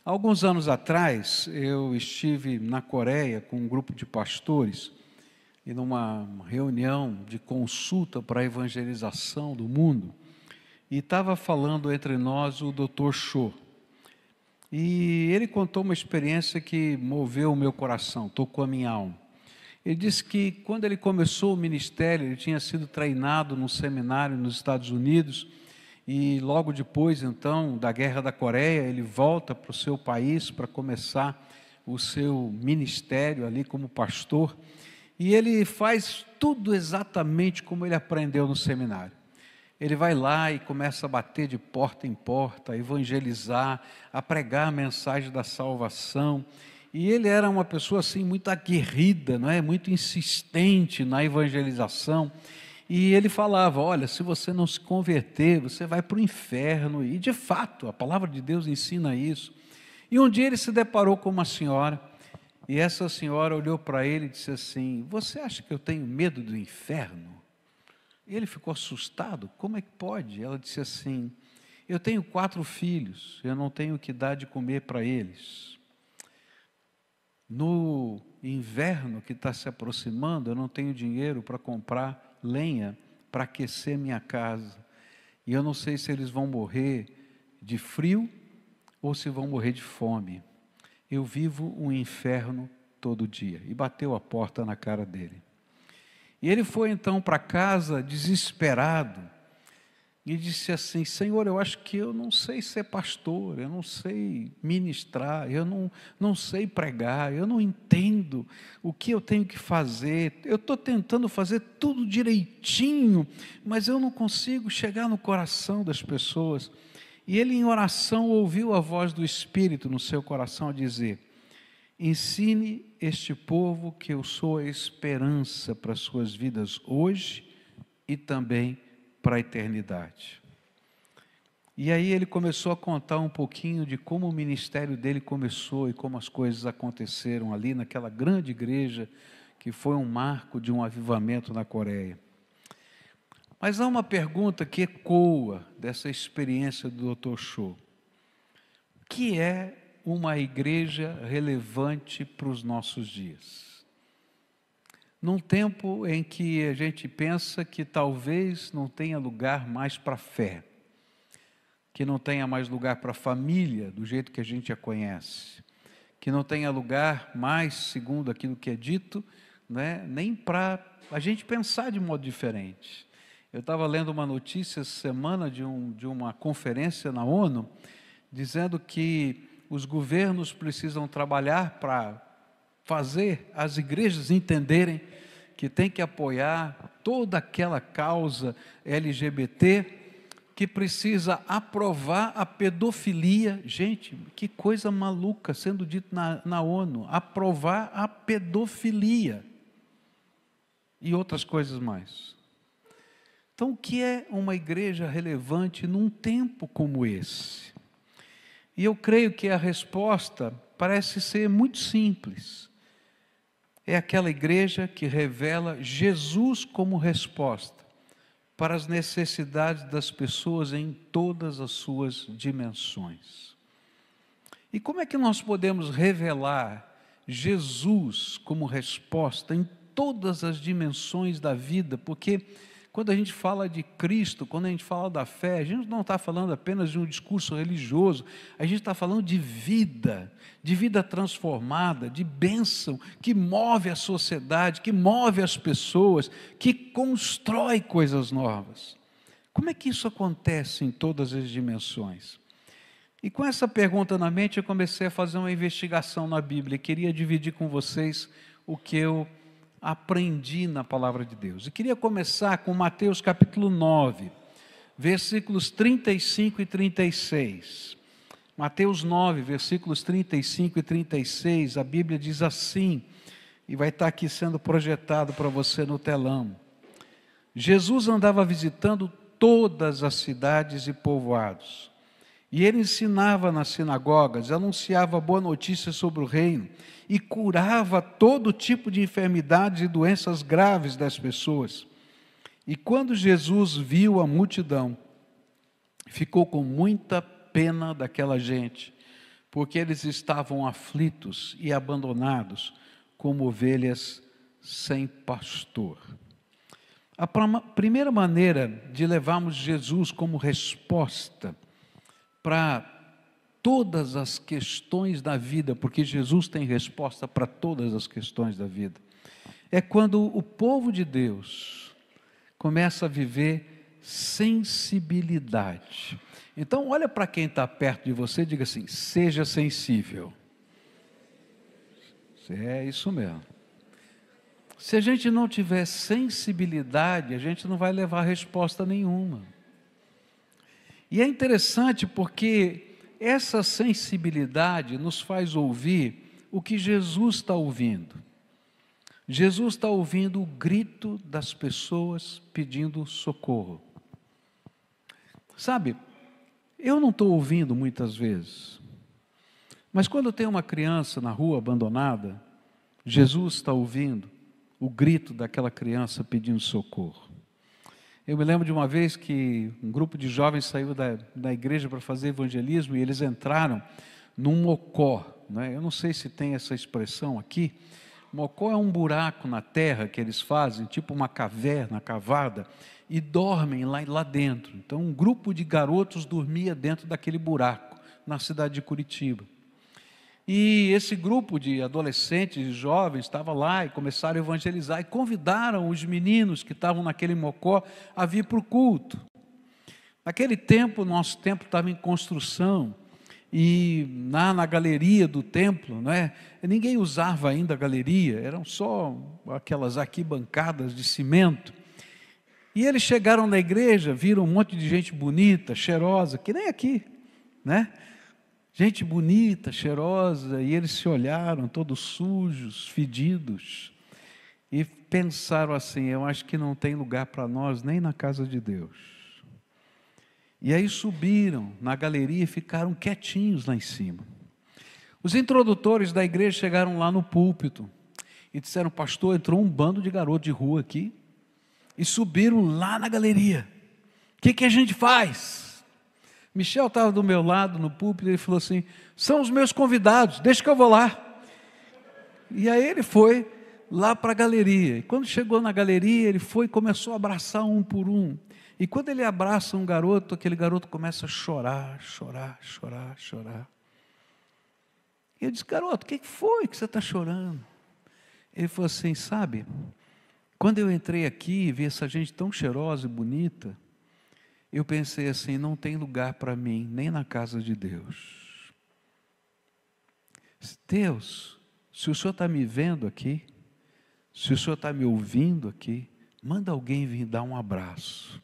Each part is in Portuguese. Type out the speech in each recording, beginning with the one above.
Alguns anos atrás, eu estive na Coreia com um grupo de pastores e numa reunião de consulta para a evangelização do mundo, e estava falando entre nós o Dr. Cho. E ele contou uma experiência que moveu o meu coração, tocou a minha alma. Ele disse que quando ele começou o ministério, ele tinha sido treinado num seminário nos Estados Unidos, e logo depois, então, da Guerra da Coreia, ele volta para o seu país para começar o seu ministério ali como pastor, e ele faz tudo exatamente como ele aprendeu no seminário. Ele vai lá e começa a bater de porta em porta, a evangelizar, a pregar a mensagem da salvação. E ele era uma pessoa assim muito aguerrida, não é? Muito insistente na evangelização. E ele falava: olha, se você não se converter, você vai para o inferno. E de fato, a palavra de Deus ensina isso. E um dia ele se deparou com uma senhora, e essa senhora olhou para ele e disse assim: você acha que eu tenho medo do inferno? E ele ficou assustado: como é que pode? Ela disse assim: eu tenho 4 filhos, eu não tenho o que dar de comer para eles. No inverno que está se aproximando, eu não tenho dinheiro para comprar lenha para aquecer minha casa, e eu não sei se eles vão morrer de frio ou se vão morrer de fome. Eu vivo um inferno todo dia. E bateu a porta na cara dele. E ele foi então para casa desesperado e disse assim: Senhor, eu acho que eu não sei ser pastor, eu não sei ministrar, eu não sei pregar, eu não entendo o que eu tenho que fazer, eu estou tentando fazer tudo direitinho, mas eu não consigo chegar no coração das pessoas. E ele, em oração, ouviu a voz do Espírito no seu coração a dizer: ensine este povo que eu sou a esperança para as suas vidas hoje e também para a eternidade. E aí ele começou a contar um pouquinho de como o ministério dele começou e como as coisas aconteceram ali naquela grande igreja que foi um marco de um avivamento na Coreia. Mas há uma pergunta que ecoa dessa experiência do Dr. Cho: o que é uma igreja relevante para os nossos dias? Num tempo em que a gente pensa que talvez não tenha lugar mais para a fé, que não tenha mais lugar para a família do jeito que a gente a conhece, que não tenha lugar mais, segundo aquilo que é dito, né, nem para a gente pensar de modo diferente. Eu estava lendo uma notícia essa semana de uma conferência na ONU, dizendo que os governos precisam trabalhar para fazer as igrejas entenderem que tem que apoiar toda aquela causa LGBT, que precisa aprovar a pedofilia. Gente, que coisa maluca sendo dito na ONU, aprovar a pedofilia e outras coisas mais. Então, o que é uma igreja relevante num tempo como esse? E eu creio que a resposta parece ser muito simples. É aquela igreja que revela Jesus como resposta para as necessidades das pessoas em todas as suas dimensões. E como é que nós podemos revelar Jesus como resposta em todas as dimensões da vida? Porque quando a gente fala de Cristo, quando a gente fala da fé, a gente não está falando apenas de um discurso religioso, a gente está falando de vida transformada, de bênção, que move a sociedade, que move as pessoas, que constrói coisas novas. Como é que isso acontece em todas as dimensões? E com essa pergunta na mente, eu comecei a fazer uma investigação na Bíblia, e queria dividir com vocês o que eu aprendi na palavra de Deus. E queria começar com Mateus capítulo 9, versículos 35 e 36. Mateus 9, versículos 35 e 36, a Bíblia diz assim, e vai estar aqui sendo projetado para você no telão: Jesus andava visitando todas as cidades e povoados, e ele ensinava nas sinagogas, anunciava boa notícia sobre o reino, e curava todo tipo de enfermidades e doenças graves das pessoas. E quando Jesus viu a multidão, ficou com muita pena daquela gente, porque eles estavam aflitos e abandonados como ovelhas sem pastor. A primeira maneira de levarmos Jesus como resposta para todas as questões da vida, porque Jesus tem resposta para todas as questões da vida, é quando o povo de Deus começa a viver sensibilidade. Então, olha para quem está perto de você e diga assim: seja sensível. É isso mesmo. Se a gente não tiver sensibilidade, a gente não vai levar resposta nenhuma. E é interessante porque essa sensibilidade nos faz ouvir o que Jesus está ouvindo. Jesus está ouvindo o grito das pessoas pedindo socorro. Sabe, eu não estou ouvindo muitas vezes, mas quando tem uma criança na rua abandonada, Jesus está ouvindo o grito daquela criança pedindo socorro. Eu me lembro de uma vez que um grupo de jovens saiu da igreja para fazer evangelismo e eles entraram num mocó, né? Eu não sei se tem essa expressão aqui. Mocó é um buraco na terra que eles fazem, tipo uma caverna cavada, e dormem lá dentro. Então um grupo de garotos dormia dentro daquele buraco, na cidade de Curitiba. E esse grupo de adolescentes e jovens estava lá e começaram a evangelizar e convidaram os meninos que estavam naquele mocó a vir para o culto. Naquele tempo, nosso templo estava em construção e na galeria do templo, ninguém usava ainda a galeria, eram só aquelas arquibancadas de cimento. E eles chegaram na igreja, viram um monte de gente bonita, cheirosa, que nem aqui, gente bonita, cheirosa, e eles se olharam, todos sujos, fedidos, e pensaram assim: eu acho que não tem lugar para nós nem na casa de Deus. E aí subiram na galeria e ficaram quietinhos lá em cima. Os introdutores da igreja chegaram lá no púlpito e disseram: pastor, entrou um bando de garoto de rua aqui, e subiram lá na galeria, o que a gente faz? Michel estava do meu lado no púlpito e ele falou assim: são os meus convidados, deixa que eu vou lá. E aí ele foi lá para a galeria, e quando chegou na galeria, ele foi e começou a abraçar um por um, e quando ele abraça um garoto, aquele garoto começa a chorar. E eu disse: garoto, o que foi que você está chorando? Ele falou assim: sabe, quando eu entrei aqui e vi essa gente tão cheirosa e bonita, eu pensei assim: não tem lugar para mim, nem na casa de Deus. Deus, se o Senhor está me vendo aqui, se o Senhor está me ouvindo aqui, manda alguém vir dar um abraço.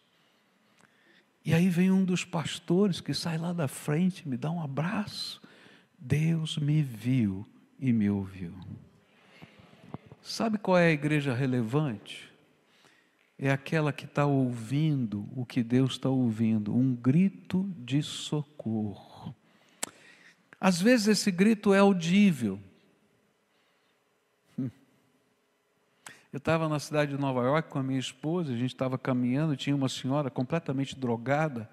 E aí vem um dos pastores que sai lá da frente, me dá um abraço. Deus me viu e me ouviu. Sabe qual é a igreja relevante? É aquela que está ouvindo o que Deus está ouvindo, um grito de socorro. Às vezes esse grito é audível. Eu estava na cidade de Nova York com a minha esposa, a gente estava caminhando, tinha uma senhora completamente drogada,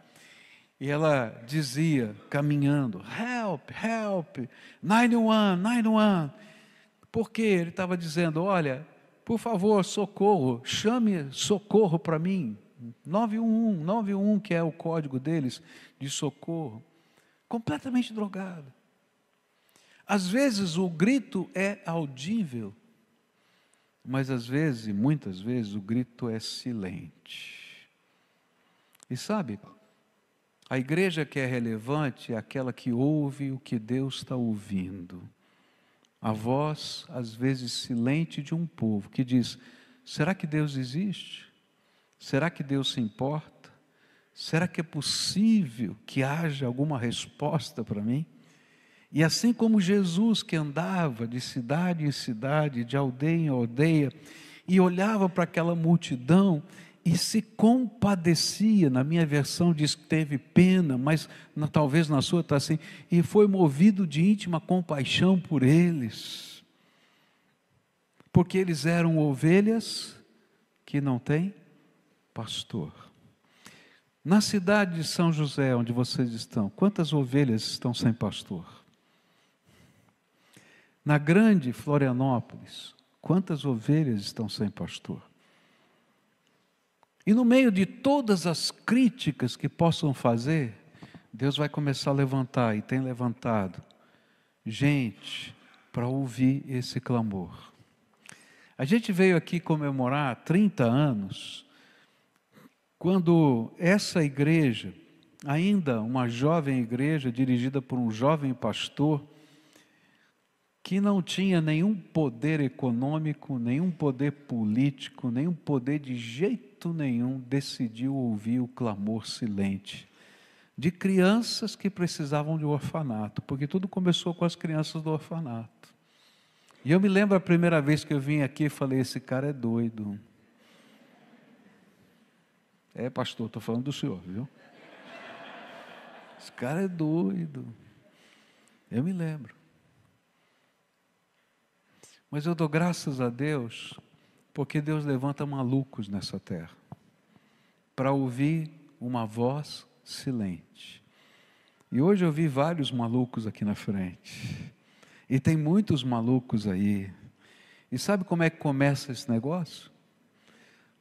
e ela dizia, caminhando: help, help, 911, 911. Porque ele estava dizendo: olha, por favor, socorro, chame socorro para mim. 911, 911, que é o código deles de socorro. Completamente drogado. Às vezes o grito é audível, mas às vezes, muitas vezes, o grito é silente. E sabe, a igreja que é relevante é aquela que ouve o que Deus está ouvindo. A voz, às vezes silente, de um povo que diz: será que Deus existe? Será que Deus se importa? Será que é possível que haja alguma resposta para mim? E assim como Jesus, que andava de cidade em cidade, de aldeia em aldeia, e olhava para aquela multidão e se compadecia, na minha versão diz que teve pena, mas talvez na sua está assim, e foi movido de íntima compaixão por eles, porque eles eram ovelhas que não têm pastor. Na cidade de São José, onde vocês estão, quantas ovelhas estão sem pastor? Na grande Florianópolis, quantas ovelhas estão sem pastor? E no meio de todas as críticas que possam fazer, Deus vai começar a levantar, e tem levantado, gente para ouvir esse clamor. A gente veio aqui comemorar 30 anos, quando essa igreja, ainda uma jovem igreja dirigida por um jovem pastor, que não tinha nenhum poder econômico, nenhum poder político, nenhum poder de jeito nenhum, decidiu ouvir o clamor silente de crianças que precisavam de orfanato, porque tudo começou com as crianças do orfanato. E eu me lembro a primeira vez que eu vim aqui e falei, esse cara é doido. Pastor, estou falando do senhor, viu? Esse cara é doido. Eu me lembro. Mas eu dou graças a Deus, porque Deus levanta malucos nessa terra, para ouvir uma voz silente. E hoje eu vi vários malucos aqui na frente, e tem muitos malucos aí. E sabe como é que começa esse negócio?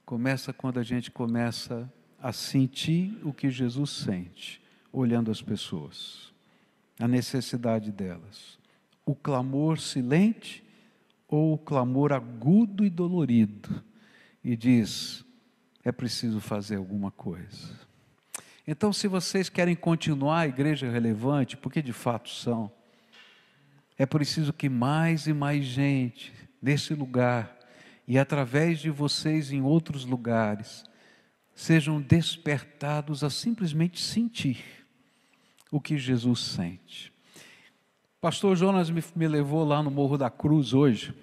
Começa quando a gente começa a sentir o que Jesus sente, olhando as pessoas, a necessidade delas, o clamor silente, ou o clamor agudo e dolorido, e diz, é preciso fazer alguma coisa. Então, se vocês querem continuar a igreja relevante, porque de fato são, é preciso que mais e mais gente, nesse lugar, e através de vocês em outros lugares, sejam despertados a simplesmente sentir o que Jesus sente. Pastor Jonas me levou lá no Morro da Cruz hoje,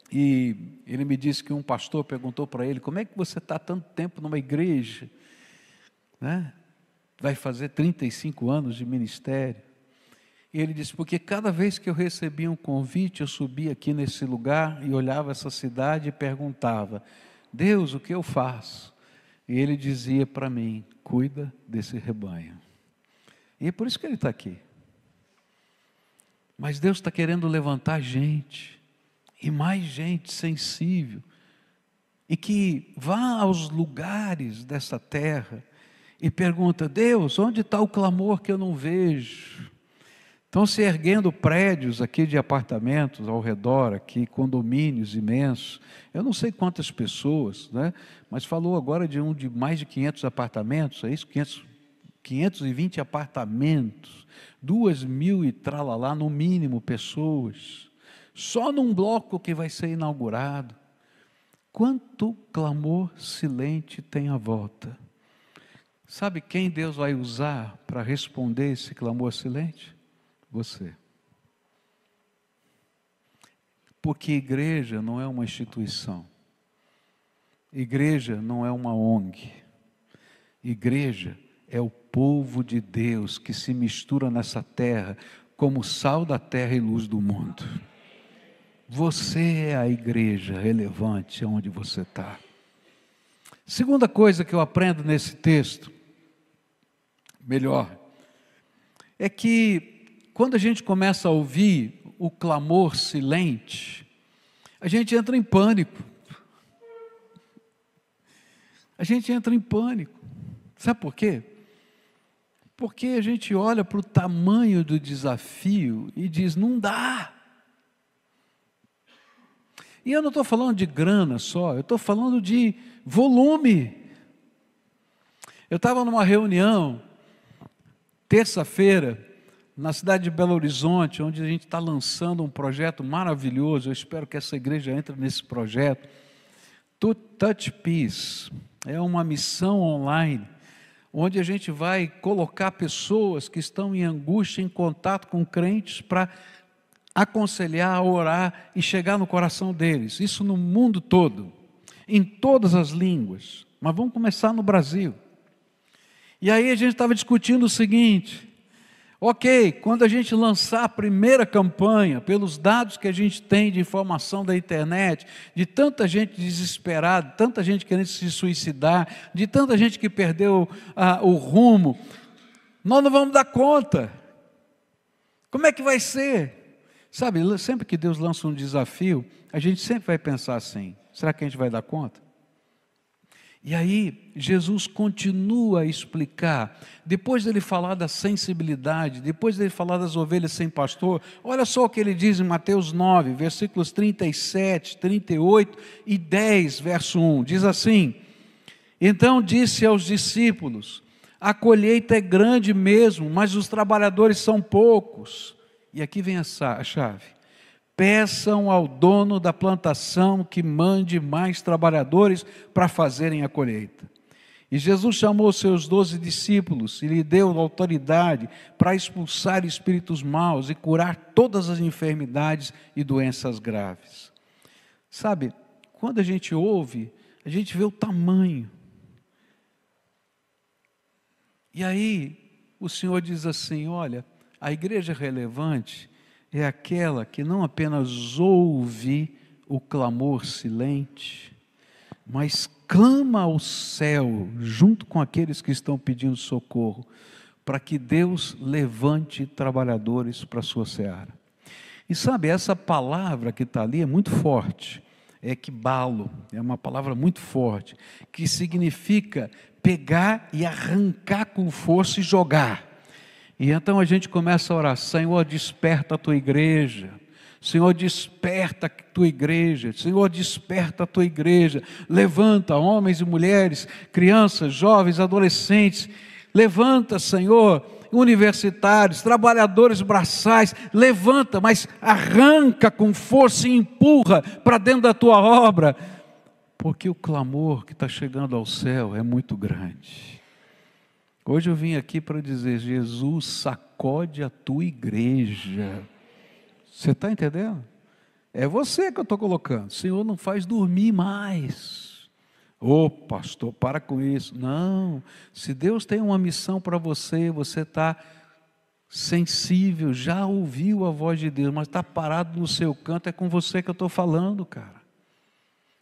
e ele me disse que um pastor perguntou para ele, como é que você está tanto tempo numa igreja, né? Vai fazer 35 anos de ministério. E ele disse, porque cada vez que eu recebia um convite, eu subia aqui nesse lugar e olhava essa cidade e perguntava, Deus, o que eu faço? E ele dizia para mim, cuida desse rebanho. E é por isso que ele está aqui. Mas Deus está querendo levantar gente, e mais gente sensível, e que vá aos lugares dessa terra, e pergunta, Deus, onde está o clamor que eu não vejo? Estão se erguendo prédios aqui de apartamentos ao redor, aqui, condomínios imensos, eu não sei quantas pessoas, né? Mas falou agora de um de mais de 500 apartamentos, é isso? 520 apartamentos, 2.000 e tralalá, no mínimo, pessoas, só num bloco que vai ser inaugurado. Quanto clamor silente tem à volta? Sabe quem Deus vai usar para responder esse clamor silente? Você. Porque igreja não é uma instituição, igreja não é uma ONG, igreja é o povo de Deus que se mistura nessa terra como sal da terra e luz do mundo. Você é a igreja relevante onde você está. Segunda coisa que eu aprendo nesse texto, melhor, é que quando a gente começa a ouvir o clamor silente, a gente entra em pânico. A gente entra em pânico. Sabe por quê? Porque a gente olha para o tamanho do desafio e diz, não dá. E eu não estou falando de grana só, eu estou falando de volume. Eu estava numa reunião, terça-feira, na cidade de Belo Horizonte, onde a gente está lançando um projeto maravilhoso, eu espero que essa igreja entre nesse projeto, Touch Peace, é uma missão online, onde a gente vai colocar pessoas que estão em angústia, em contato com crentes, para aconselhar, orar e chegar no coração deles, isso no mundo todo, em todas as línguas, mas vamos começar no Brasil. E aí a gente estava discutindo o seguinte, ok, quando a gente lançar a primeira campanha, pelos dados que a gente tem de informação da internet, de tanta gente desesperada, tanta gente querendo se suicidar, de tanta gente que perdeu o rumo, nós não vamos dar conta. Como é que vai ser? Sabe, sempre que Deus lança um desafio, a gente sempre vai pensar assim: será que a gente vai dar conta? E aí, Jesus continua a explicar, depois dele falar da sensibilidade, depois dele falar das ovelhas sem pastor, olha só o que ele diz em Mateus 9, versículos 37, 38 e 10, verso 1, diz assim: então disse aos discípulos: a colheita é grande mesmo, mas os trabalhadores são poucos. E aqui vem a chave: peçam ao dono da plantação que mande mais trabalhadores para fazerem a colheita. E Jesus chamou seus 12 discípulos e lhe deu autoridade para expulsar espíritos maus e curar todas as enfermidades e doenças graves. Sabe, quando a gente ouve, a gente vê o tamanho. E aí o Senhor diz assim: olha, a igreja relevante é aquela que não apenas ouve o clamor silente, mas clama ao céu, junto com aqueles que estão pedindo socorro, para que Deus levante trabalhadores para a sua seara. E sabe, essa palavra que está ali é muito forte, é ekbalo, é uma palavra muito forte, que significa pegar e arrancar com força e jogar. E então a gente começa a orar: Senhor, desperta a tua igreja. Senhor, desperta a tua igreja. Senhor, desperta a tua igreja. Levanta homens e mulheres, crianças, jovens, adolescentes. Levanta, Senhor, universitários, trabalhadores braçais. Levanta, mas arranca com força e empurra para dentro da tua obra. Porque o clamor que está chegando ao céu é muito grande. Hoje eu vim aqui para dizer: Jesus, sacode a tua igreja. Você está entendendo? É você que eu estou colocando. O Senhor não faz dormir mais. Ô pastor, para com isso. Não, se Deus tem uma missão para você, você está sensível, já ouviu a voz de Deus, mas está parado no seu canto, é com você que eu estou falando, cara.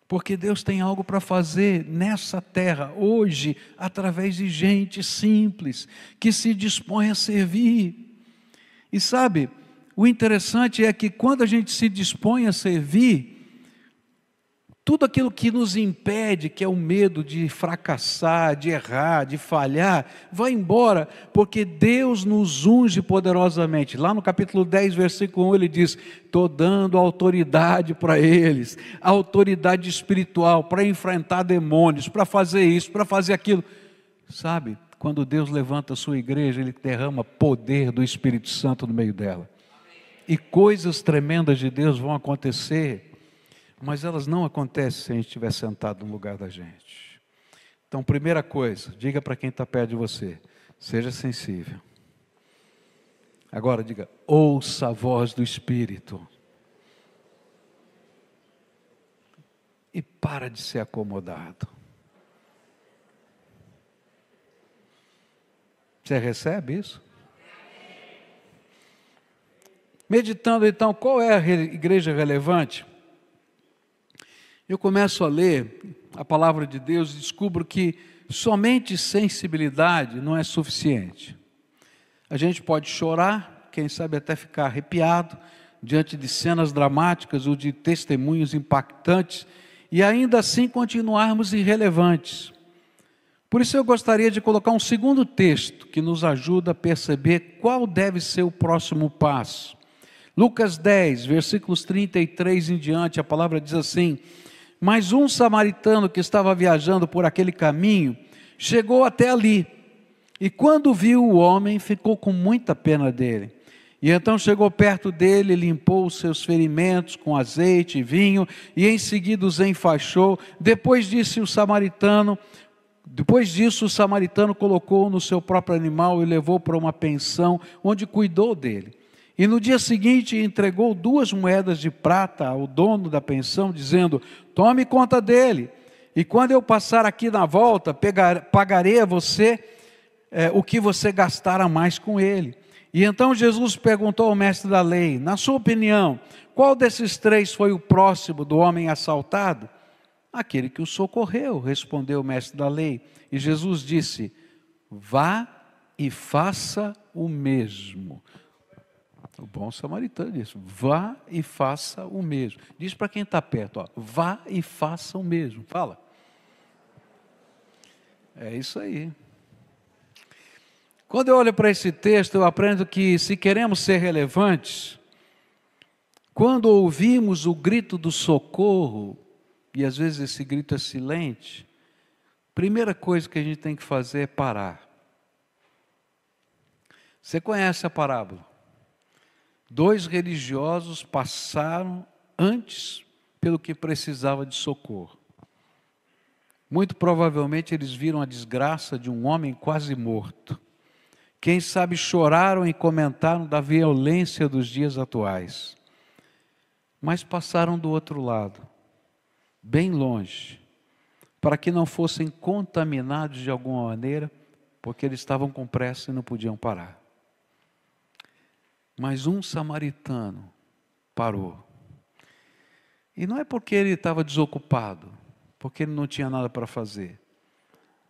Porque Deus tem algo para fazer nessa terra, hoje, através de gente simples, que se dispõe a servir. E sabe, o interessante é que quando a gente se dispõe a servir, tudo aquilo que nos impede, que é o medo de fracassar, de errar, de falhar, vai embora, porque Deus nos unge poderosamente. Lá no capítulo 10, versículo 1, ele diz: estou dando autoridade para eles, autoridade espiritual, para enfrentar demônios, para fazer isso, para fazer aquilo. Sabe, quando Deus levanta a sua igreja, Ele derrama poder do Espírito Santo no meio dela. E coisas tremendas de Deus vão acontecer, mas elas não acontecem se a gente estiver sentado no lugar da gente. Então, primeira coisa, diga para quem está perto de você: seja sensível. Agora diga: ouça a voz do Espírito. E para de ser acomodado. Você recebe isso? Meditando então, qual é a igreja relevante? Eu começo a ler a palavra de Deus e descubro que somente sensibilidade não é suficiente. A gente pode chorar, quem sabe até ficar arrepiado, diante de cenas dramáticas ou de testemunhos impactantes, e ainda assim continuarmos irrelevantes. Por isso eu gostaria de colocar um segundo texto que nos ajuda a perceber qual deve ser o próximo passo. Lucas 10, versículos 33 em diante, a palavra diz assim: mas um samaritano que estava viajando por aquele caminho, chegou até ali, e quando viu o homem, ficou com muita pena dele. E então chegou perto dele, limpou os seus ferimentos com azeite e vinho, e em seguida os enfaixou. Depois disso o samaritano colocou-o no seu próprio animal e levou para uma pensão, onde cuidou dele. E no dia seguinte entregou 2 moedas de prata ao dono da pensão, dizendo: tome conta dele, e quando eu passar aqui na volta, pagarei a você o que você gastar a mais com ele. E então Jesus perguntou ao mestre da lei: na sua opinião, qual desses 3 foi o próximo do homem assaltado? Aquele que o socorreu, respondeu o mestre da lei. E Jesus disse: vá e faça o mesmo. O bom samaritano disse: vá e faça o mesmo. Diz para quem está perto, ó, vá e faça o mesmo. Fala. É isso aí. Quando eu olho para esse texto, eu aprendo que, se queremos ser relevantes, quando ouvimos o grito do socorro, e às vezes esse grito é silente, a primeira coisa que a gente tem que fazer é parar. Você conhece a parábola? 2 religiosos passaram antes pelo que precisava de socorro. Muito provavelmente eles viram a desgraça de um homem quase morto. Quem sabe choraram e comentaram da violência dos dias atuais. Mas passaram do outro lado, bem longe, para que não fossem contaminados de alguma maneira, porque eles estavam com pressa e não podiam parar. Mas um samaritano parou. E não é porque ele estava desocupado, porque ele não tinha nada para fazer,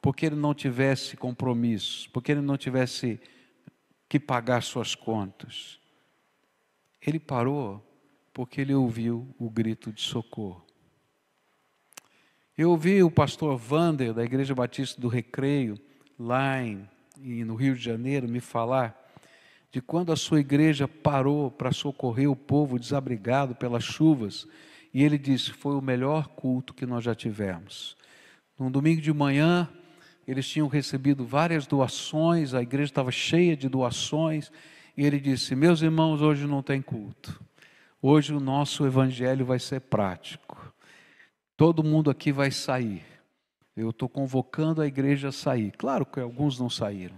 porque ele não tivesse compromissos, porque ele não tivesse que pagar suas contas. Ele parou porque ele ouviu o grito de socorro. Eu ouvi o pastor Wander, da Igreja Batista do Recreio, lá no Rio de Janeiro, me falar de quando a sua igreja parou para socorrer o povo desabrigado pelas chuvas, e ele disse: foi o melhor culto que nós já tivemos. No domingo de manhã, eles tinham recebido várias doações, a igreja estava cheia de doações, e ele disse: meus irmãos, hoje não tem culto, hoje o nosso evangelho vai ser prático, todo mundo aqui vai sair, eu estou convocando a igreja a sair. Claro que alguns não saíram.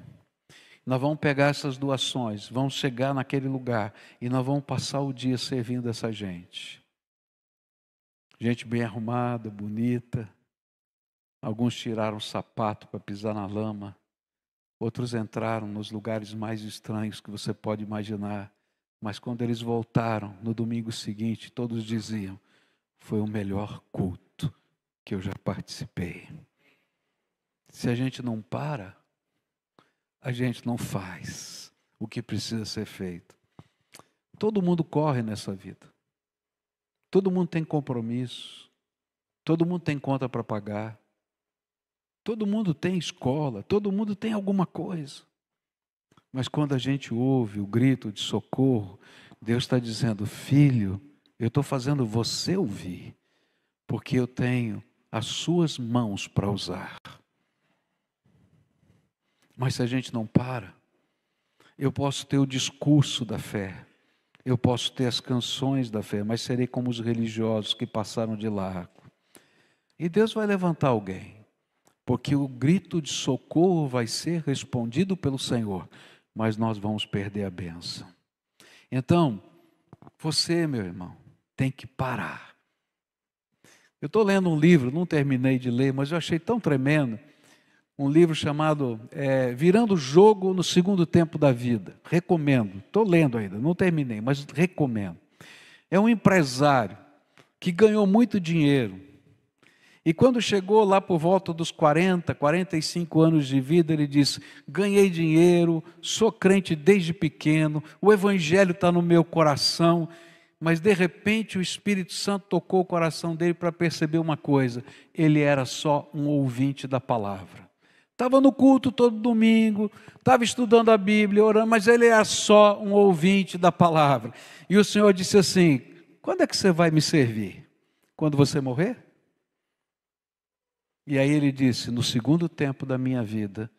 Nós vamos pegar essas doações, vamos chegar naquele lugar e nós vamos passar o dia servindo essa gente. Gente bem arrumada, bonita. Alguns tiraram o sapato para pisar na lama. Outros entraram nos lugares mais estranhos que você pode imaginar. Mas quando eles voltaram no domingo seguinte, todos diziam: foi o melhor culto que eu já participei. Se a gente não para, a gente não faz o que precisa ser feito. Todo mundo corre nessa vida. Todo mundo tem compromisso. Todo mundo tem conta para pagar. Todo mundo tem escola. Todo mundo tem alguma coisa. Mas quando a gente ouve o grito de socorro, Deus está dizendo: filho, eu estou fazendo você ouvir, porque eu tenho as suas mãos para usar. Mas se a gente não para, eu posso ter o discurso da fé, eu posso ter as canções da fé, mas serei como os religiosos que passaram de largo. E Deus vai levantar alguém, porque o grito de socorro vai ser respondido pelo Senhor, mas nós vamos perder a bênção. Então, você, meu irmão, tem que parar. Eu estou lendo um livro, não terminei de ler, mas eu achei tão tremendo. Um livro chamado Virando o Jogo no Segundo Tempo da Vida. Recomendo. Estou lendo ainda, não terminei, mas recomendo. É um empresário que ganhou muito dinheiro. E quando chegou lá por volta dos 40, 45 anos de vida, ele disse: ganhei dinheiro, sou crente desde pequeno, o evangelho está no meu coração. Mas de repente o Espírito Santo tocou o coração dele para perceber uma coisa: ele era só um ouvinte da palavra. Estava no culto todo domingo, estava estudando a Bíblia, orando, mas ele era só um ouvinte da palavra. E o Senhor disse assim: quando é que você vai me servir? Quando você morrer? E aí ele disse: no segundo tempo da minha vida,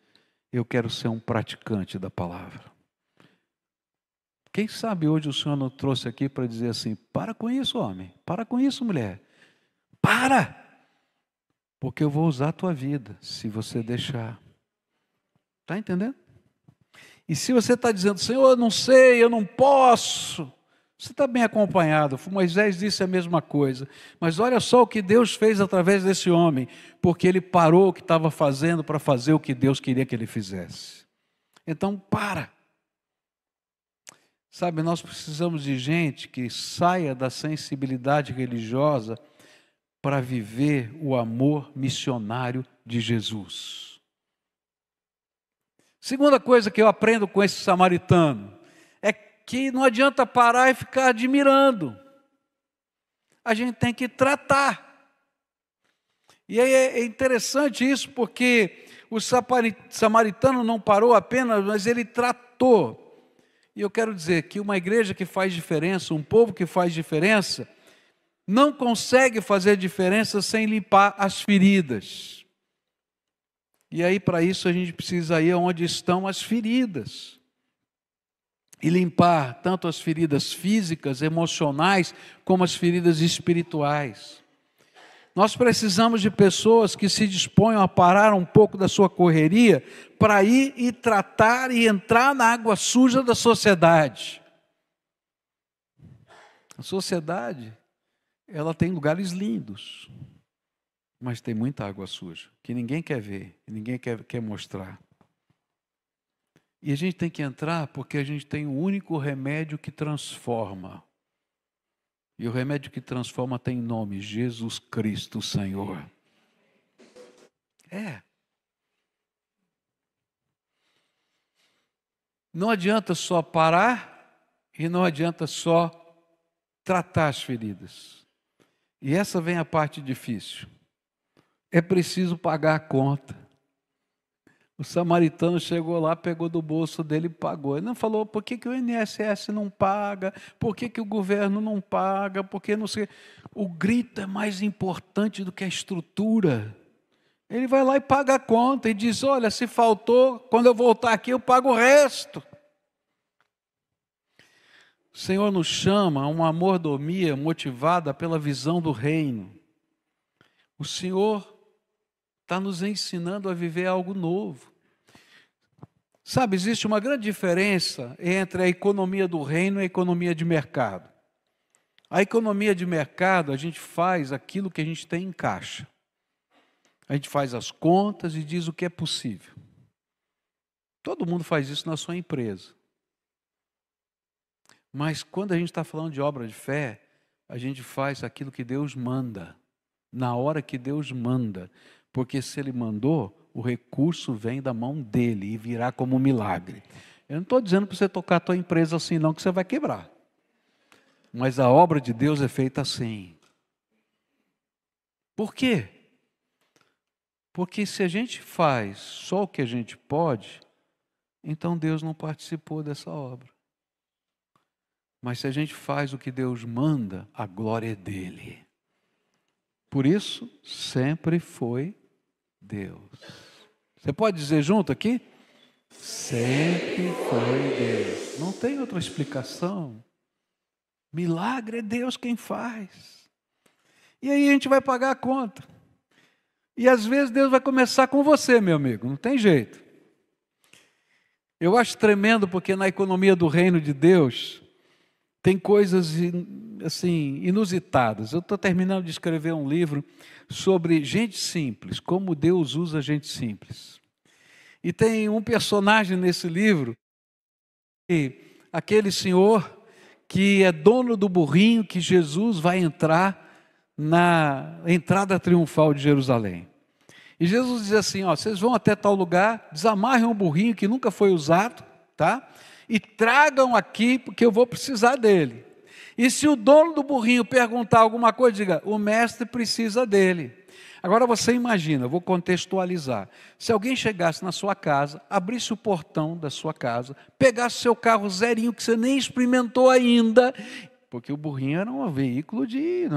eu quero ser um praticante da palavra. Quem sabe hoje o Senhor não trouxe aqui para dizer assim: para com isso, homem, para com isso, mulher, para! Porque eu vou usar a tua vida, se você deixar. Está entendendo? E se você está dizendo: Senhor, eu não sei, eu não posso, você está bem acompanhado. Moisés disse a mesma coisa. Mas olha só o que Deus fez através desse homem, porque ele parou o que estava fazendo para fazer o que Deus queria que ele fizesse. Então, para. Sabe, nós precisamos de gente que saia da sensibilidade religiosa para viver o amor missionário de Jesus. Segunda coisa que eu aprendo com esse samaritano é que não adianta parar e ficar admirando. A gente tem que tratar. E aí é interessante isso, porque o samaritano não parou apenas, mas ele tratou. E eu quero dizer que uma igreja que faz diferença, um povo que faz diferença, não consegue fazer diferença sem limpar as feridas. E aí, para isso, a gente precisa ir onde estão as feridas. E limpar tanto as feridas físicas, emocionais, como as feridas espirituais. Nós precisamos de pessoas que se disponham a parar um pouco da sua correria para ir e tratar e entrar na água suja da sociedade. A sociedade, ela tem lugares lindos, mas tem muita água suja, que ninguém quer ver, ninguém quer mostrar. E a gente tem que entrar porque a gente tem o único remédio que transforma. E o remédio que transforma tem nome: Jesus Cristo, Senhor. Não adianta só parar e não adianta só tratar as feridas. E essa vem a parte difícil. É preciso pagar a conta. O samaritano chegou lá, pegou do bolso dele e pagou. Ele não falou, por que o INSS não paga? Por que o governo não paga? Porque não sei. O grito é mais importante do que a estrutura. Ele vai lá e paga a conta e diz, olha, se faltou, quando eu voltar aqui eu pago o resto. O Senhor nos chama a uma mordomia motivada pela visão do reino. O Senhor está nos ensinando a viver algo novo. Sabe, existe uma grande diferença entre a economia do reino e a economia de mercado. A economia de mercado, a gente faz aquilo que a gente tem em caixa. A gente faz as contas e diz o que é possível. Todo mundo faz isso na sua empresa. Mas quando a gente está falando de obra de fé, a gente faz aquilo que Deus manda, na hora que Deus manda. Porque se Ele mandou, o recurso vem da mão dEle e virá como um milagre. Eu não estou dizendo para você tocar a tua empresa assim não, que você vai quebrar. Mas a obra de Deus é feita assim. Por quê? Porque se a gente faz só o que a gente pode, então Deus não participou dessa obra. Mas se a gente faz o que Deus manda, a glória é dEle. Por isso, sempre foi Deus. Você pode dizer junto aqui? Sempre foi Deus. Não tem outra explicação. Milagre é Deus quem faz. E aí a gente vai pagar a conta. E às vezes Deus vai começar com você, meu amigo. Não tem jeito. Eu acho tremendo porque na economia do reino de Deus tem coisas assim inusitadas. Eu estou terminando de escrever um livro sobre gente simples, como Deus usa gente simples. E tem um personagem nesse livro, aquele senhor que é dono do burrinho que Jesus vai entrar na entrada triunfal de Jerusalém. E Jesus diz assim, ó, vocês vão até tal lugar, desamarrem um burrinho que nunca foi usado, tá? E tragam aqui, porque eu vou precisar dele. E se o dono do burrinho perguntar alguma coisa, diga, o mestre precisa dele. Agora você imagina, eu vou contextualizar. Se alguém chegasse na sua casa, abrisse o portão da sua casa, pegasse seu carro zerinho, que você nem experimentou ainda, porque o burrinho era um veículo de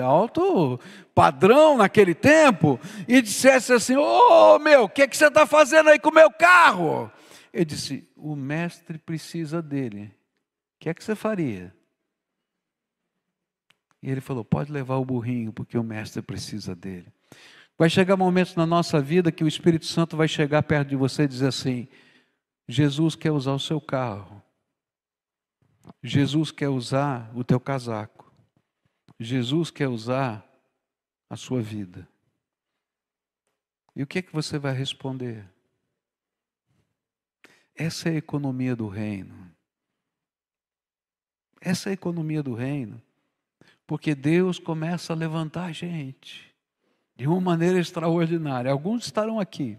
alto padrão naquele tempo, e dissesse assim, ô meu, o que você está fazendo aí com o meu carro? Ele disse, o mestre precisa dele. O que é que você faria? E ele falou, pode levar o burrinho, porque o mestre precisa dele. Vai chegar momentos na nossa vida que o Espírito Santo vai chegar perto de você e dizer assim, Jesus quer usar o seu carro. Jesus quer usar o teu casaco. Jesus quer usar a sua vida. E o que é que você vai responder? Essa é a economia do reino. Essa é a economia do reino. Porque Deus começa a levantar a gente de uma maneira extraordinária. Alguns estarão aqui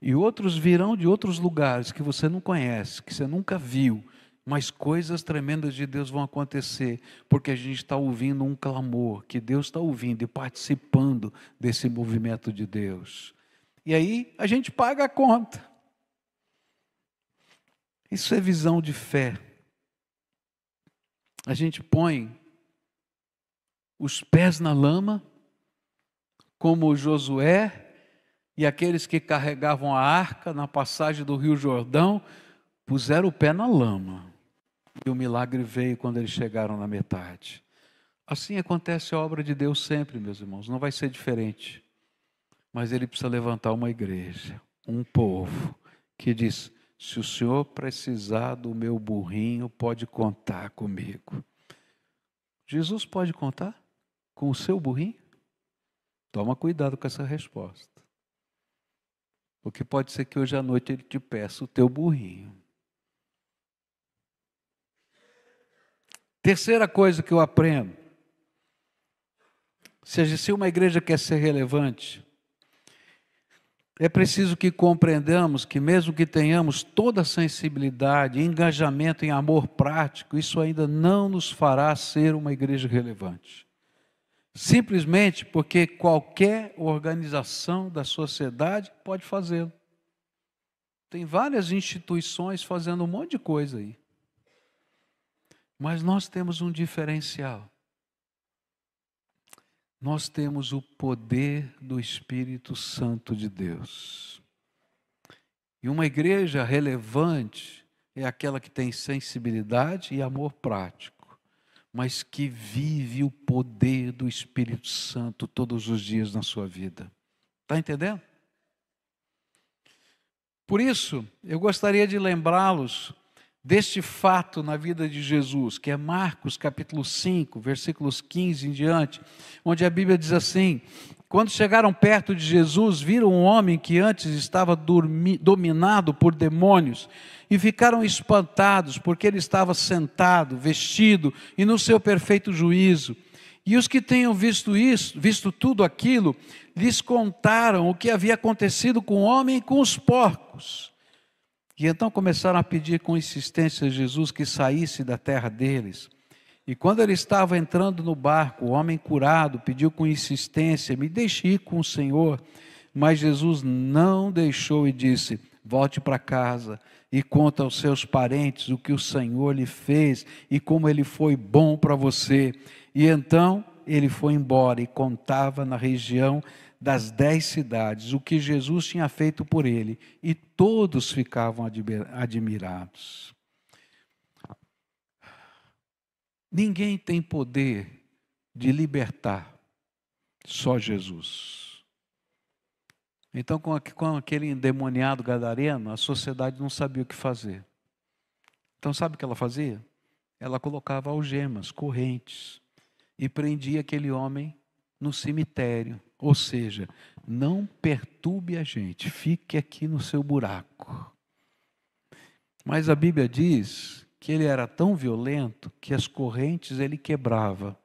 e outros virão de outros lugares que você não conhece, que você nunca viu, mas coisas tremendas de Deus vão acontecer, porque a gente está ouvindo um clamor, que Deus está ouvindo e participando desse movimento de Deus. E aí a gente paga a conta. Isso é visão de fé. A gente põe os pés na lama, como Josué e aqueles que carregavam a arca na passagem do Rio Jordão, puseram o pé na lama. E o milagre veio quando eles chegaram na metade. Assim acontece a obra de Deus sempre, meus irmãos. Não vai ser diferente. Mas Ele precisa levantar uma igreja, um povo, que diz: se o Senhor precisar do meu burrinho, pode contar comigo. Jesus pode contar com o seu burrinho? Toma cuidado com essa resposta. Porque pode ser que hoje à noite Ele te peça o teu burrinho. Terceira coisa que eu aprendo. Se uma igreja quer ser relevante, é preciso que compreendamos que mesmo que tenhamos toda a sensibilidade, engajamento em amor prático, isso ainda não nos fará ser uma igreja relevante. Simplesmente porque qualquer organização da sociedade pode fazê-lo. Tem várias instituições fazendo um monte de coisa aí. Mas nós temos um diferencial. Nós temos o poder do Espírito Santo de Deus. E uma igreja relevante é aquela que tem sensibilidade e amor prático, mas que vive o poder do Espírito Santo todos os dias na sua vida. Está entendendo? Por isso, eu gostaria de lembrá-los deste fato na vida de Jesus, que é Marcos capítulo 5, versículos 15 em diante, onde a Bíblia diz assim: quando chegaram perto de Jesus, viram um homem que antes estava dominado por demônios, e ficaram espantados, porque ele estava sentado, vestido, e no seu perfeito juízo. E os que tenham visto tudo aquilo, lhes contaram o que havia acontecido com o homem e com os porcos. E então começaram a pedir com insistência a Jesus que saísse da terra deles. E quando ele estava entrando no barco, o homem curado pediu com insistência: me deixe ir com o Senhor. Mas Jesus não deixou e disse: volte para casa e conta aos seus parentes o que o Senhor lhe fez e como ele foi bom para você. E então ele foi embora e contava na região das 10 cidades o que Jesus tinha feito por ele, e todos ficavam admirados. Ninguém tem poder de libertar, só Jesus. Então, com aquele endemoniado gadareno, a sociedade não sabia o que fazer. Então, sabe o que ela fazia? Ela colocava algemas, correntes, e prendia aquele homem no cemitério. Ou seja, não perturbe a gente, fique aqui no seu buraco. Mas a Bíblia diz que ele era tão violento que as correntes ele quebrava.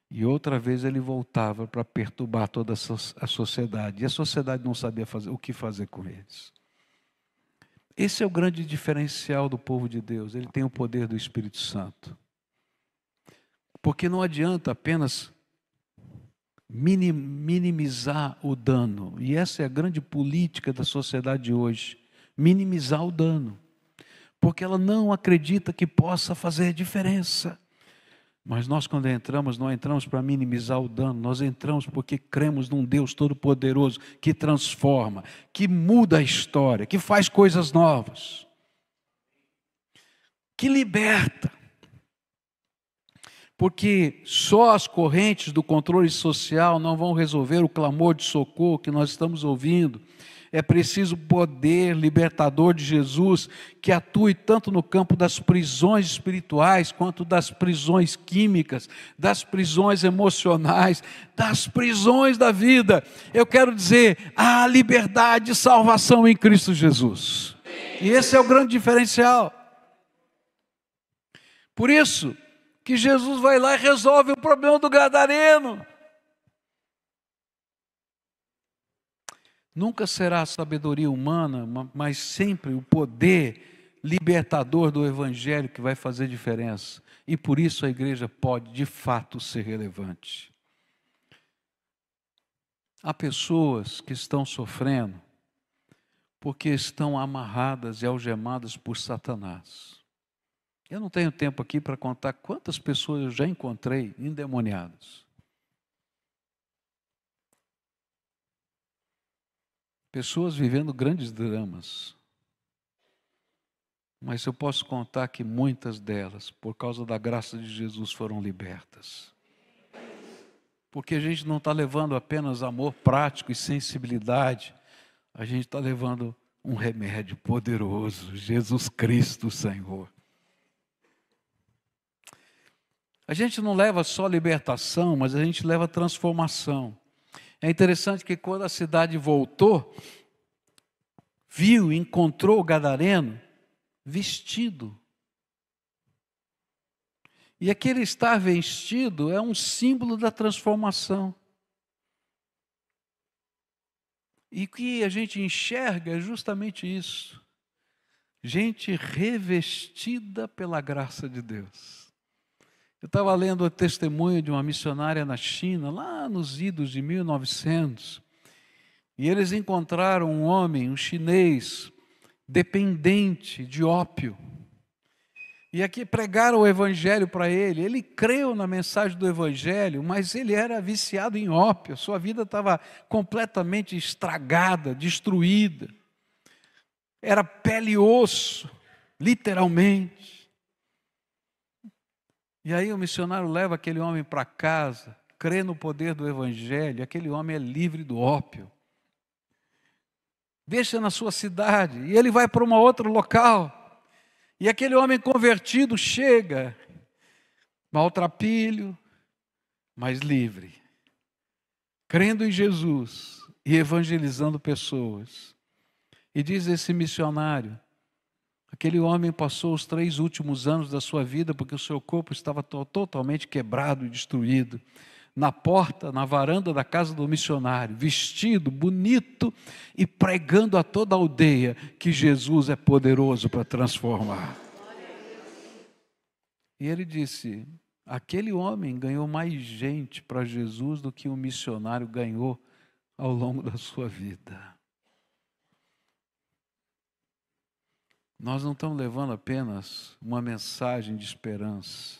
E outra vez ele voltava para perturbar toda a sociedade. E a sociedade não sabia o que fazer com eles. Esse é o grande diferencial do povo de Deus. Ele tem o poder do Espírito Santo. Porque não adianta apenas minimizar o dano. E essa é a grande política da sociedade de hoje. Minimizar o dano. Porque ela não acredita que possa fazer diferença. Mas nós, quando entramos, não entramos para minimizar o dano. Nós entramos porque cremos num Deus Todo-Poderoso que transforma, que muda a história, que faz coisas novas, que liberta. Porque só as correntes do controle social não vão resolver o clamor de socorro que nós estamos ouvindo. É preciso poder libertador de Jesus que atue tanto no campo das prisões espirituais, quanto das prisões químicas, das prisões emocionais, das prisões da vida. Eu quero dizer, há liberdade e salvação em Cristo Jesus. E esse é o grande diferencial. Por isso que Jesus vai lá e resolve o problema do gadareno. Nunca será a sabedoria humana, mas sempre o poder libertador do Evangelho que vai fazer diferença. E por isso a igreja pode, de fato, ser relevante. Há pessoas que estão sofrendo porque estão amarradas e algemadas por Satanás. Eu não tenho tempo aqui para contar quantas pessoas eu já encontrei endemoniadas. Pessoas vivendo grandes dramas. Mas eu posso contar que muitas delas, por causa da graça de Jesus, foram libertas. Porque a gente não está levando apenas amor prático e sensibilidade, a gente está levando um remédio poderoso, Jesus Cristo, Senhor. A gente não leva só libertação, mas a gente leva transformação. É interessante que quando a cidade voltou, viu e encontrou o gadareno vestido. E aquele estar vestido é um símbolo da transformação. E o que a gente enxerga é justamente isso. Gente revestida pela graça de Deus. Eu estava lendo o testemunho de uma missionária na China, lá nos idos de 1900, e eles encontraram um homem, um chinês, dependente de ópio. E aqui pregaram o evangelho para ele. Ele creu na mensagem do evangelho, mas ele era viciado em ópio. Sua vida estava completamente estragada, destruída. Era pele e osso, literalmente. E aí o missionário leva aquele homem para casa, crê no poder do evangelho, aquele homem é livre do ópio. Deixa na sua cidade, e ele vai para um outro local. E aquele homem convertido chega, maltrapilho, mas livre, crendo em Jesus e evangelizando pessoas. E diz esse missionário, aquele homem passou os 3 últimos anos da sua vida, porque o seu corpo estava totalmente quebrado e destruído, na porta, na varanda da casa do missionário, vestido, bonito e pregando a toda a aldeia que Jesus é poderoso para transformar. E ele disse, aquele homem ganhou mais gente para Jesus do que o missionário ganhou ao longo da sua vida. Nós não estamos levando apenas uma mensagem de esperança,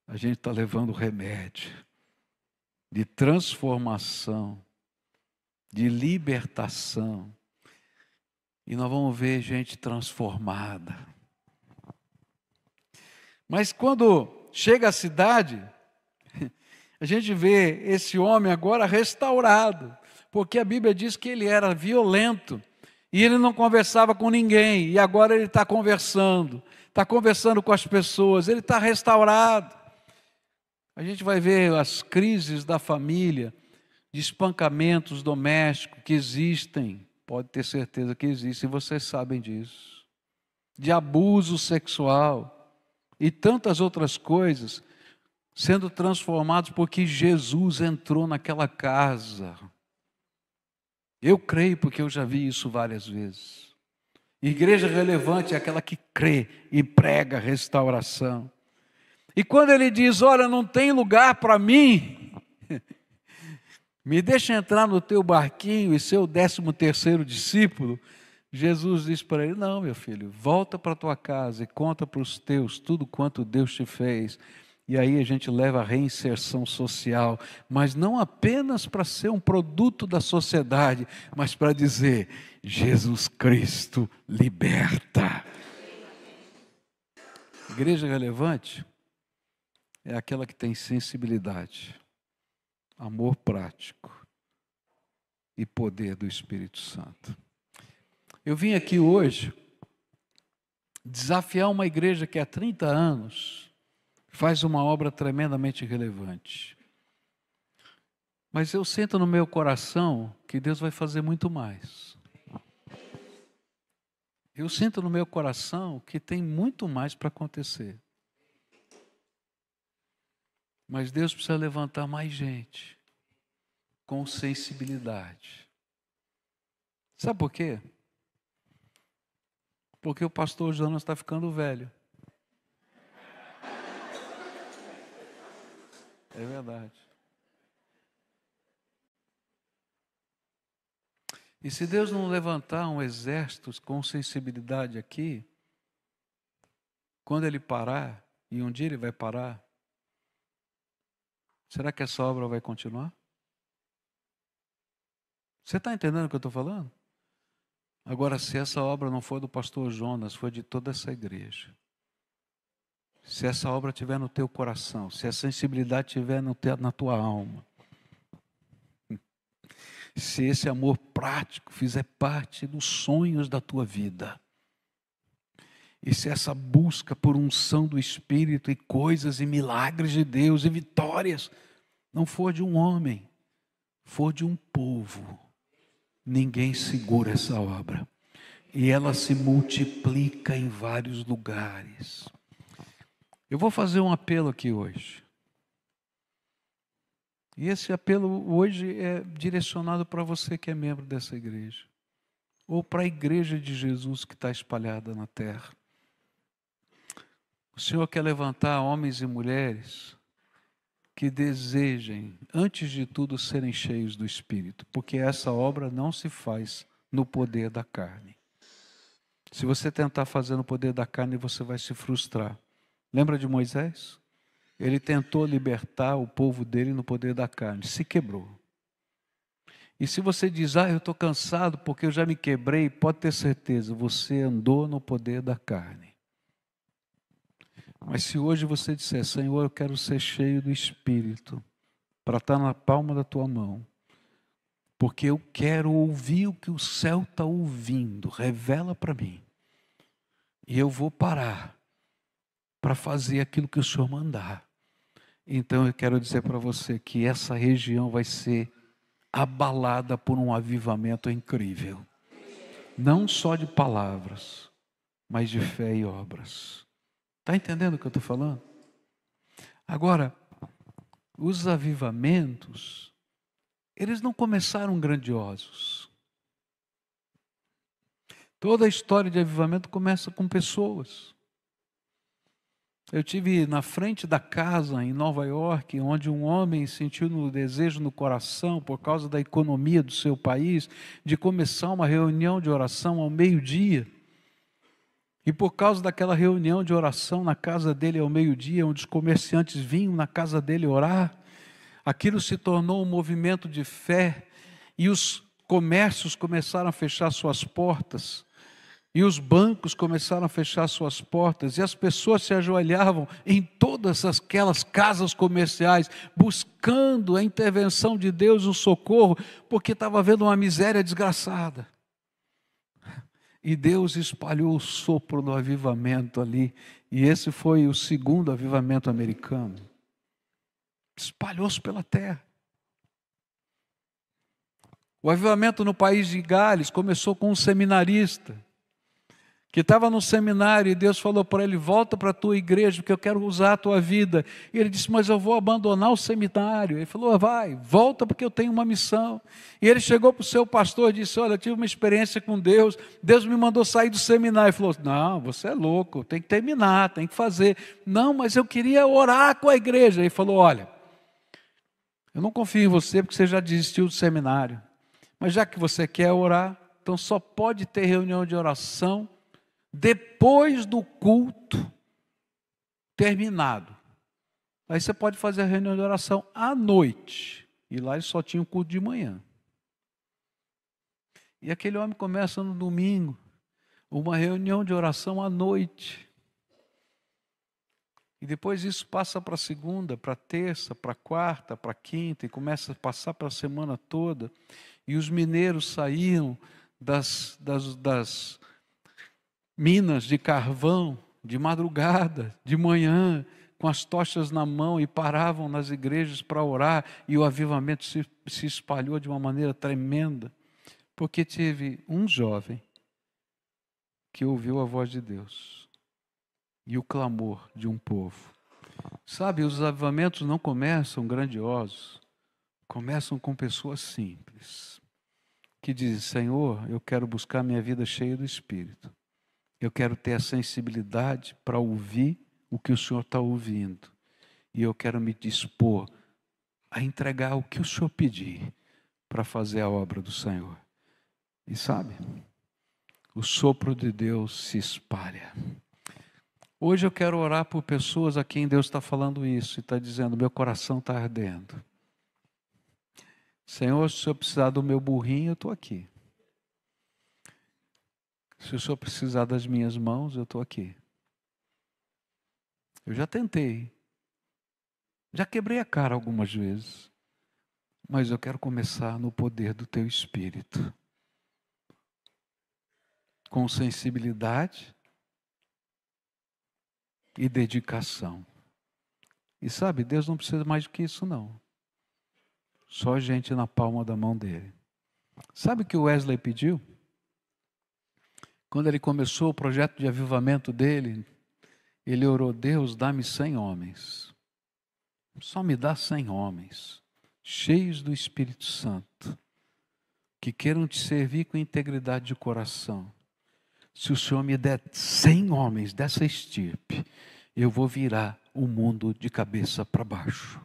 a gente está levando remédio de transformação, de libertação. E nós vamos ver gente transformada. Mas quando chega à cidade, a gente vê esse homem agora restaurado, porque a Bíblia diz que ele era violento, e ele não conversava com ninguém, e agora ele está conversando com as pessoas, ele está restaurado. A gente vai ver as crises da família, de espancamentos domésticos que existem, pode ter certeza que existem, vocês sabem disso, de abuso sexual e tantas outras coisas sendo transformados porque Jesus entrou naquela casa. Eu creio porque eu já vi isso várias vezes. Igreja relevante é aquela que crê e prega restauração. E quando ele diz, olha, não tem lugar para mim, me deixa entrar no teu barquinho e ser o 13º discípulo, Jesus diz para ele, não, meu filho, volta para a tua casa e conta para os teus tudo quanto Deus te fez. E aí a gente leva a reinserção social, mas não apenas para ser um produto da sociedade, mas para dizer, Jesus Cristo liberta. Igreja relevante é aquela que tem sensibilidade, amor prático e poder do Espírito Santo. Eu vim aqui hoje desafiar uma igreja que há 30 anos faz uma obra tremendamente relevante. Mas eu sinto no meu coração que Deus vai fazer muito mais. Eu sinto no meu coração que tem muito mais para acontecer. Mas Deus precisa levantar mais gente com sensibilidade. Sabe por quê? Porque o pastor Jonas está ficando velho. É verdade. E se Deus não levantar um exército com sensibilidade aqui, quando ele parar, e um dia ele vai parar, será que essa obra vai continuar? Você está entendendo o que eu estou falando? Agora, se essa obra não for do pastor Jonas, foi de toda essa igreja. Se essa obra estiver no teu coração, se a sensibilidade estiver na tua alma, se esse amor prático fizer parte dos sonhos da tua vida, e se essa busca por unção do Espírito e coisas e milagres de Deus e vitórias não for de um homem, for de um povo, ninguém segura essa obra. E ela se multiplica em vários lugares. Eu vou fazer um apelo aqui hoje. E esse apelo hoje é direcionado para você que é membro dessa igreja. Ou para a igreja de Jesus que está espalhada na terra. O Senhor quer levantar homens e mulheres que desejem, antes de tudo, serem cheios do Espírito. Porque essa obra não se faz no poder da carne. Se você tentar fazer no poder da carne, você vai se frustrar. Lembra de Moisés? Ele tentou libertar o povo dele no poder da carne, se quebrou. E se você diz, eu estou cansado porque eu já me quebrei, pode ter certeza, você andou no poder da carne. Mas se hoje você disser, Senhor, eu quero ser cheio do Espírito, para estar na palma da tua mão, porque eu quero ouvir o que o céu está ouvindo, revela para mim. E eu vou parar para fazer aquilo que o Senhor mandar. Então eu quero dizer para você que essa região vai ser abalada por um avivamento incrível. Não só de palavras, mas de fé e obras. Está entendendo o que eu estou falando? Agora, os avivamentos, eles não começaram grandiosos. Toda a história de avivamento começa com pessoas. Eu tive na frente da casa em Nova York, onde um homem sentiu no desejo no coração, por causa da economia do seu país, de começar uma reunião de oração ao meio-dia. E por causa daquela reunião de oração na casa dele ao meio-dia, onde os comerciantes vinham na casa dele orar, aquilo se tornou um movimento de fé, e os comércios começaram a fechar suas portas, e os bancos começaram a fechar suas portas, e as pessoas se ajoelhavam em todas aquelas casas comerciais, buscando a intervenção de Deus, o socorro, porque estava havendo uma miséria desgraçada. E Deus espalhou o sopro do avivamento ali, e esse foi o segundo avivamento americano. Espalhou-se pela terra. O avivamento no país de Gales começou com um seminarista, que estava no seminário, e Deus falou para ele, volta para a tua igreja, porque eu quero usar a tua vida. E ele disse, mas eu vou abandonar o seminário. Ele falou, vai, volta porque eu tenho uma missão. E ele chegou para o seu pastor e disse, olha, eu tive uma experiência com Deus, Deus me mandou sair do seminário. Ele falou, não, você é louco, tem que terminar, tem que fazer. Não, mas eu queria orar com a igreja. Ele falou, olha, eu não confio em você porque você já desistiu do seminário. Mas já que você quer orar, então só pode ter reunião de oração depois do culto terminado. Aí você pode fazer a reunião de oração à noite. E lá ele só tinha o culto de manhã. E aquele homem começa no domingo, uma reunião de oração à noite. E depois isso passa para a segunda, para a terça, para a quarta, para a quinta, e começa a passar para a semana toda. E os mineiros saíam das minas de carvão, de madrugada, de manhã, com as tochas na mão, e paravam nas igrejas para orar, e o avivamento se espalhou de uma maneira tremenda, porque teve um jovem que ouviu a voz de Deus, e o clamor de um povo. Sabe, os avivamentos não começam grandiosos, começam com pessoas simples, que dizem, Senhor, eu quero buscar minha vida cheia do Espírito. Eu quero ter a sensibilidade para ouvir o que o Senhor está ouvindo. E eu quero me dispor a entregar o que o Senhor pedir para fazer a obra do Senhor. E sabe, o sopro de Deus se espalha. Hoje eu quero orar por pessoas a quem Deus está falando isso e está dizendo: meu coração está ardendo. Senhor, se o Senhor precisar do meu burrinho, eu estou aqui. Se o Senhor precisar das minhas mãos, eu estou aqui. Eu já tentei. Já quebrei a cara algumas vezes. Mas eu quero começar no poder do Teu Espírito. Com sensibilidade e dedicação. E sabe, Deus não precisa mais do que isso não. Só gente na palma da mão dele. Sabe o que o Wesley pediu? Quando ele começou o projeto de avivamento dele, ele orou: Deus, dá-me 100 homens. Só me dá 100 homens, cheios do Espírito Santo, que queiram te servir com integridade de coração. Se o Senhor me der 100 homens dessa estirpe, eu vou virar o mundo de cabeça para baixo.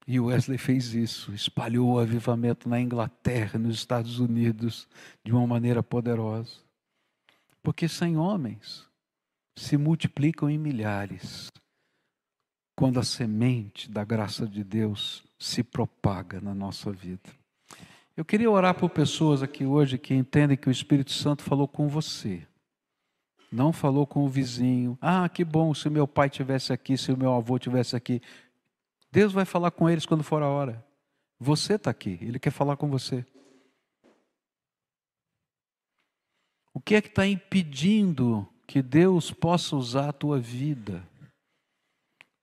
E o Wesley fez isso, espalhou o avivamento na Inglaterra, nos Estados Unidos, de uma maneira poderosa. Porque 100 homens se multiplicam em milhares, quando a semente da graça de Deus se propaga na nossa vida. Eu queria orar por pessoas aqui hoje que entendem que o Espírito Santo falou com você. Não falou com o vizinho. Ah, que bom se meu pai estivesse aqui, se o meu avô estivesse aqui. Deus vai falar com eles quando for a hora. Você está aqui, Ele quer falar com você. O que é que está impedindo que Deus possa usar a tua vida?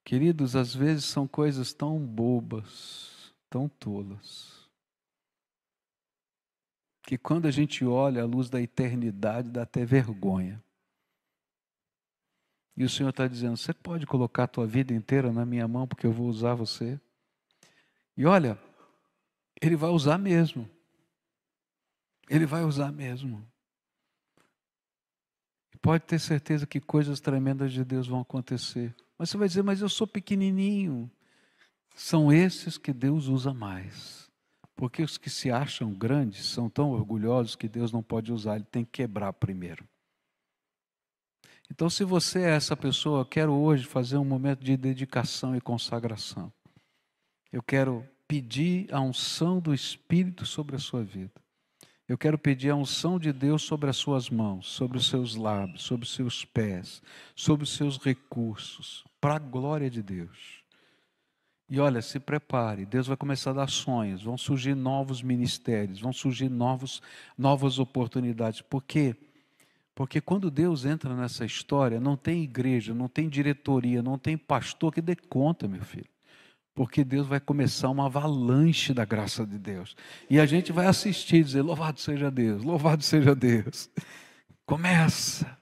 Queridos, às vezes são coisas tão bobas, tão tolas, que quando a gente olha à luz da eternidade dá até vergonha. E o Senhor está dizendo: você pode colocar a tua vida inteira na minha mão, porque eu vou usar você. E olha, Ele vai usar mesmo. Ele vai usar mesmo. E pode ter certeza que coisas tremendas de Deus vão acontecer. Mas você vai dizer: mas eu sou pequenininho. São esses que Deus usa mais. Porque os que se acham grandes são tão orgulhosos que Deus não pode usar, Ele tem que quebrar primeiro. Então, se você é essa pessoa, eu quero hoje fazer um momento de dedicação e consagração. Eu quero pedir a unção do Espírito sobre a sua vida. Eu quero pedir a unção de Deus sobre as suas mãos, sobre os seus lábios, sobre os seus pés, sobre os seus recursos, para a glória de Deus. E olha, se prepare, Deus vai começar a dar sonhos, vão surgir novos ministérios, vão surgir novas oportunidades. Por quê? Porque quando Deus entra nessa história, não tem igreja, não tem diretoria, não tem pastor que dê conta, meu filho. Porque Deus vai começar uma avalanche da graça de Deus. E a gente vai assistir e dizer: louvado seja Deus, louvado seja Deus. Começa.